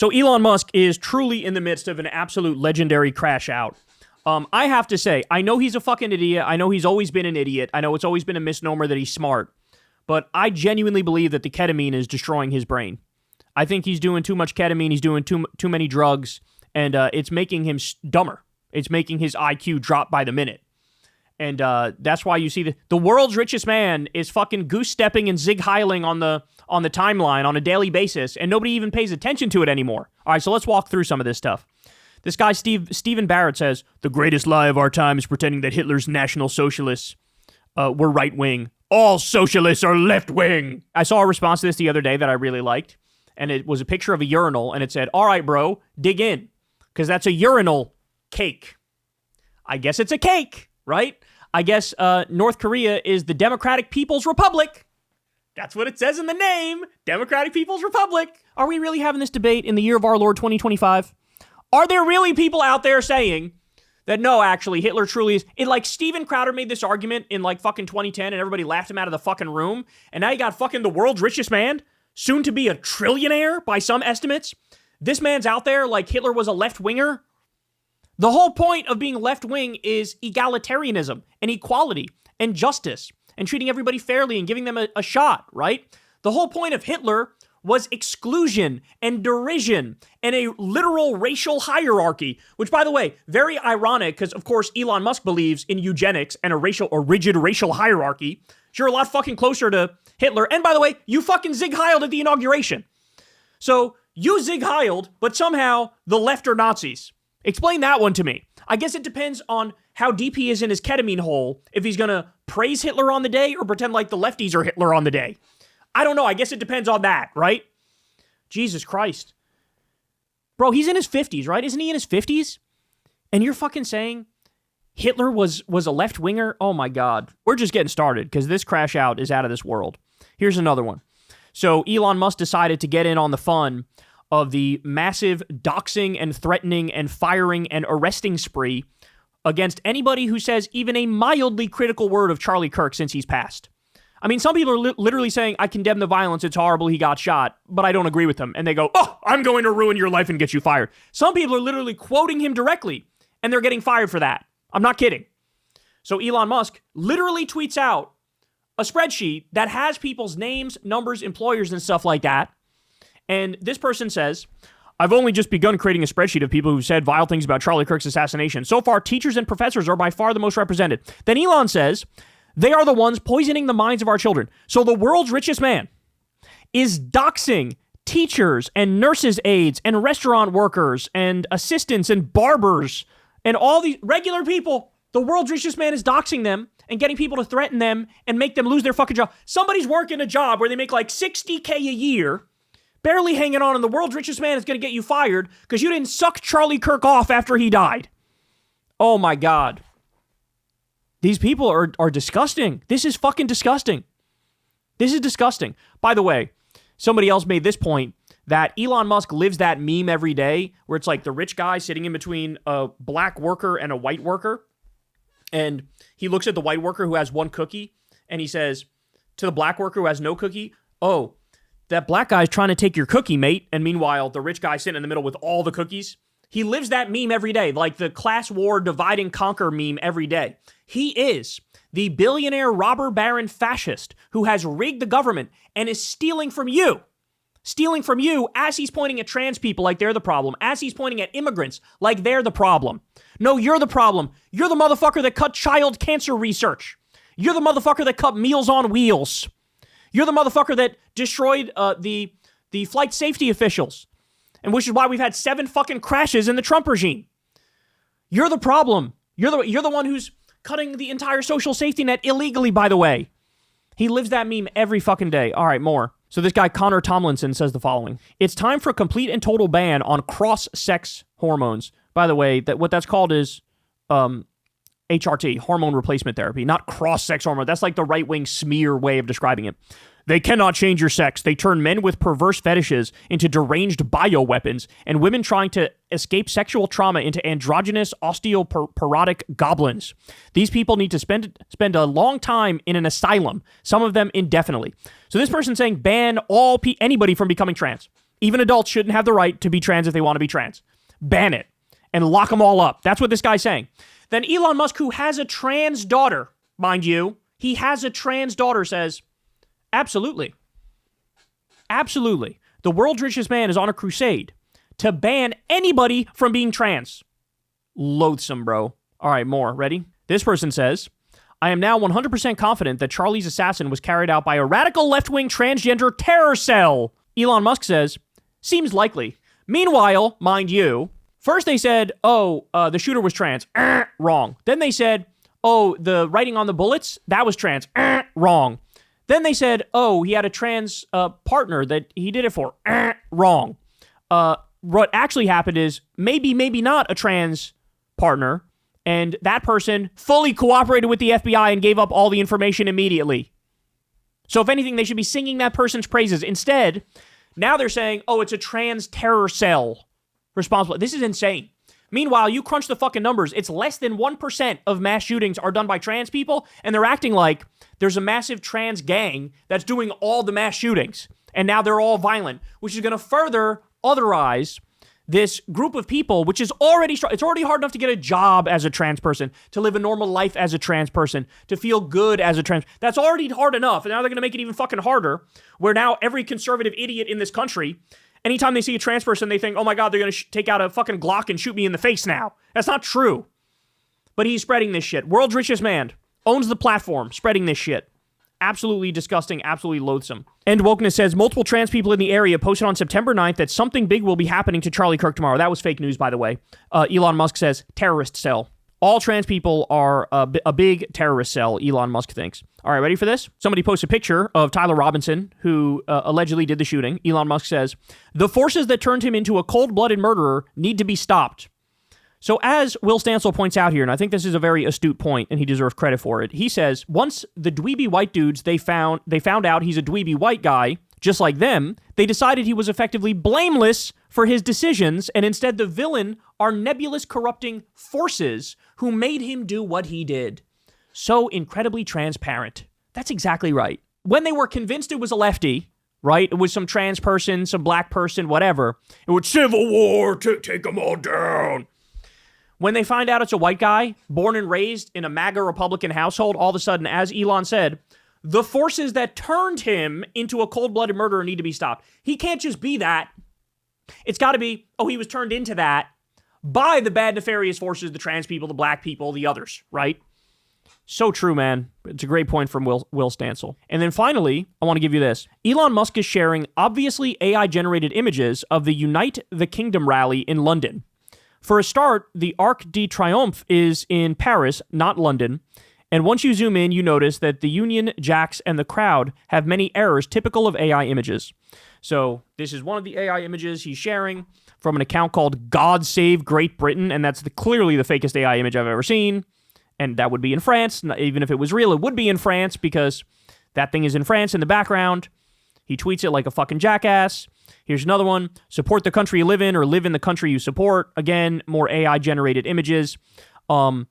So Elon Musk is truly in the midst of an absolute legendary crash out. I have to say, I know he's a fucking idiot. I know he's always been an idiot. I know it's always been a misnomer that he's smart. But I genuinely believe that the ketamine is destroying his brain. I think he's doing too much ketamine. He's doing too many drugs. And it's making him dumber. It's making his IQ drop by the minute. And that's why you see the world's richest man is fucking goose-stepping and zig-heiling on the timeline on a daily basis, and nobody even pays attention to it anymore. All right, so let's walk through some of this stuff. This guy, Stephen Barrett, says, the greatest lie of our time is pretending that Hitler's National Socialists were right-wing. All socialists are left-wing. I saw a response to this the other day that I really liked, and it was a picture of a urinal, and it said, all right, bro, dig in, because that's a urinal cake. I guess it's a cake, right? I guess North Korea is the Democratic People's Republic. That's what it says in the name. Democratic People's Republic. Are we really having this debate in the year of our Lord 2025? Are there really people out there saying that no, actually, Hitler truly is... Like, Steven Crowder made this argument in, like, fucking 2010, and everybody laughed him out of the fucking room. And now you got fucking the world's richest man, soon to be a trillionaire by some estimates. This man's out there like Hitler was a left-winger. The whole point of being left-wing is egalitarianism and equality and justice and treating everybody fairly and giving them a shot, right? The whole point of Hitler was exclusion and derision and a literal racial hierarchy, which, by the way, very ironic because, of course, Elon Musk believes in eugenics and a rigid racial hierarchy. So you're a lot fucking closer to Hitler. And by the way, you fucking zig-heiled at the inauguration. So you zig-heiled, but somehow the left are Nazis. Explain that one to me. I guess it depends on how deep he is in his ketamine hole, if he's going to praise Hitler on the day or pretend like the lefties are Hitler on the day. I don't know. I guess it depends on that, right? Jesus Christ. Bro, he's in his 50s, right? Isn't he in his 50s? And you're fucking saying Hitler was a left-winger? Oh my God. We're just getting started because this crash out is out of this world. Here's another one. So Elon Musk decided to get in on the fun of the massive doxing and threatening and firing and arresting spree against anybody who says even a mildly critical word of Charlie Kirk since he's passed. I mean, some people are literally saying, I condemn the violence, it's horrible, he got shot, but I don't agree with them. And they go, oh, I'm going to ruin your life and get you fired. Some people are literally quoting him directly, and they're getting fired for that. I'm not kidding. So Elon Musk literally tweets out a spreadsheet that has people's names, numbers, employers, and stuff like that. And this person says, I've only just begun creating a spreadsheet of people who said vile things about Charlie Kirk's assassination. So far, teachers and professors are by far the most represented. Then Elon says, they are the ones poisoning the minds of our children. So the world's richest man is doxing teachers and nurses' aides and restaurant workers and assistants and barbers and all these regular people. The world's richest man is doxing them and getting people to threaten them and make them lose their fucking job. Somebody's working a job where they make like $60K a year, barely hanging on, and the world's richest man is going to get you fired because you didn't suck Charlie Kirk off after he died. Oh my God. These people are disgusting. This is fucking disgusting. This is disgusting. By the way, somebody else made this point that Elon Musk lives that meme every day where it's like the rich guy sitting in between a black worker and a white worker. And he looks at the white worker who has one cookie and he says to the black worker who has no cookie, oh, that black guy's trying to take your cookie, mate. And meanwhile, the rich guy sitting in the middle with all the cookies. He lives that meme every day, like the class war divide and conquer meme every day. He is the billionaire robber baron fascist who has rigged the government and is stealing from you as he's pointing at trans people like they're the problem, as he's pointing at immigrants like they're the problem. No, you're the problem. You're the motherfucker that cut child cancer research. You're the motherfucker that cut Meals on Wheels. You're the motherfucker that destroyed the flight safety officials. And which is why we've had 7 fucking crashes in the Trump regime. You're the problem. You're the one who's cutting the entire social safety net illegally, by the way. He lives that meme every fucking day. All right, more. So this guy, Connor Tomlinson, says the following. It's time for a complete and total ban on cross-sex hormones. By the way, what that's called is HRT, hormone replacement therapy, not cross-sex hormone. That's like the right-wing smear way of describing it. They cannot change your sex. They turn men with perverse fetishes into deranged bioweapons and women trying to escape sexual trauma into androgynous osteoporotic goblins. These people need to spend a long time in an asylum, some of them indefinitely. So this person's saying ban anybody from becoming trans. Even adults shouldn't have the right to be trans if they want to be trans. Ban it and lock them all up. That's what this guy's saying. Then Elon Musk, who has a trans daughter, mind you, he has a trans daughter, says, absolutely. Absolutely. The world's richest man is on a crusade to ban anybody from being trans. Loathsome, bro. All right, more. Ready? This person says, I am now 100% confident that Charlie's assassin was carried out by a radical left-wing transgender terror cell. Elon Musk says, seems likely. Meanwhile, mind you, first they said, the shooter was trans. Wrong. Then they said, the writing on the bullets, that was trans. Wrong. Then they said, he had a trans partner that he did it for. Wrong. What actually happened is maybe not a trans partner, and that person fully cooperated with the FBI and gave up all the information immediately. So if anything, they should be singing that person's praises. Instead, now they're saying, it's a trans terror cell responsible. This is insane. Meanwhile, you crunch the fucking numbers. It's less than 1% of mass shootings are done by trans people, and they're acting like there's a massive trans gang that's doing all the mass shootings. And now they're all violent, which is going to further otherize this group of people, which is already it's already hard enough to get a job as a trans person, to live a normal life as a trans person, to feel good as a trans. That's already hard enough. And now they're going to make it even fucking harder, where now every conservative idiot in this country, anytime they see a trans person, they think, oh my God, they're going to take out a fucking Glock and shoot me in the face now. That's not true. But he's spreading this shit. World's richest man owns the platform, spreading this shit. Absolutely disgusting, absolutely loathsome. And Wokeness says, multiple trans people in the area posted on September 9th that something big will be happening to Charlie Kirk tomorrow. That was fake news, by the way. Elon Musk says, terrorist cell. All trans people are a big terrorist cell, Elon Musk thinks. All right, ready for this? Somebody posts a picture of Tyler Robinson, who allegedly did the shooting. Elon Musk says, the forces that turned him into a cold-blooded murderer need to be stopped. So as Will Stansel points out here, and I think this is a very astute point, and he deserves credit for it, he says, once the dweeby white dudes, they found out he's a dweeby white guy, just like them, they decided he was effectively blameless for his decisions, and instead the villain are nebulous corrupting forces who made him do what he did. So incredibly transparent. That's exactly right. When they were convinced it was a lefty, right? It was some trans person, some black person, whatever. It was civil war to take them all down. When they find out it's a white guy, born and raised in a MAGA Republican household, all of a sudden, as Elon said, the forces that turned him into a cold-blooded murderer need to be stopped. He can't just be that. It's got to be, he was turned into that by the bad, nefarious forces, the trans people, the black people, the others, right? So true, man. It's a great point from Will Stansel. And then finally, I want to give you this. Elon Musk is sharing obviously AI-generated images of the Unite the Kingdom rally in London. For a start, the Arc de Triomphe is in Paris, not London. And once you zoom in, you notice that the Union Jacks and the crowd have many errors typical of AI images. So this is one of the AI images he's sharing from an account called God Save Great Britain, and that's clearly the fakest AI image I've ever seen. And that would be in France. Even if it was real, it would be in France because that thing is in France in the background. He tweets it like a fucking jackass. Here's another one. Support the country you live in or live in the country you support. Again, more AI-generated images. The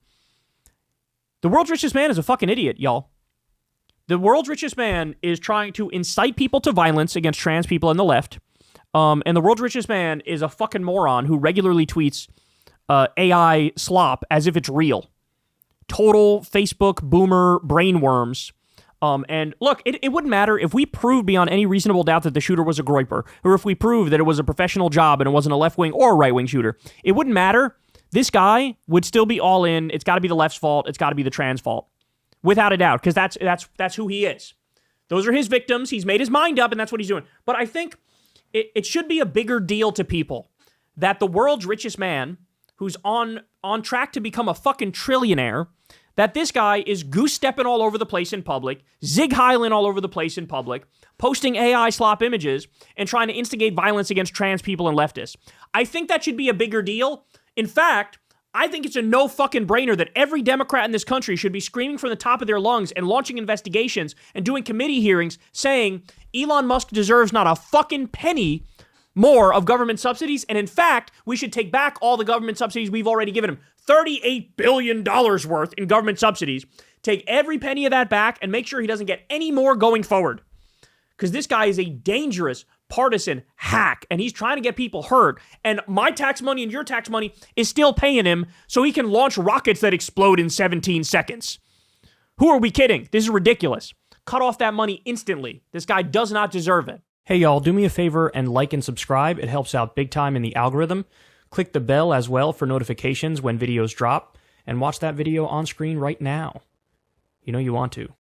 world's richest man is a fucking idiot, y'all. The world's richest man is trying to incite people to violence against trans people on the left. And the world's richest man is a fucking moron who regularly tweets AI slop as if it's real. Total Facebook boomer brainworms. And look, it wouldn't matter if we proved beyond any reasonable doubt that the shooter was a groyper, or if we proved that it was a professional job and it wasn't a left-wing or a right-wing shooter. It wouldn't matter. This guy would still be all in. It's got to be the left's fault. It's got to be the trans fault. Without a doubt, because that's who he is. Those are his victims. He's made his mind up, and that's what he's doing. But I think it should be a bigger deal to people that the world's richest man, who's on track to become a fucking trillionaire, that this guy is goose-stepping all over the place in public, zig-heiling all over the place in public, posting AI slop images, and trying to instigate violence against trans people and leftists. I think that should be a bigger deal. In fact, I think it's a no-fucking-brainer that every Democrat in this country should be screaming from the top of their lungs and launching investigations and doing committee hearings saying Elon Musk deserves not a fucking penny more of government subsidies, and in fact, we should take back all the government subsidies we've already given him. $38 billion worth in government subsidies. Take every penny of that back and make sure he doesn't get any more going forward. Because this guy is a dangerous, partisan hack, and he's trying to get people hurt. And my tax money and your tax money is still paying him so he can launch rockets that explode in 17 seconds. Who are we kidding? This is ridiculous. Cut off that money instantly. This guy does not deserve it. Hey y'all, do me a favor and like and subscribe. It helps out big time in the algorithm. Click the bell as well for notifications when videos drop, and watch that video on screen right now. You know you want to.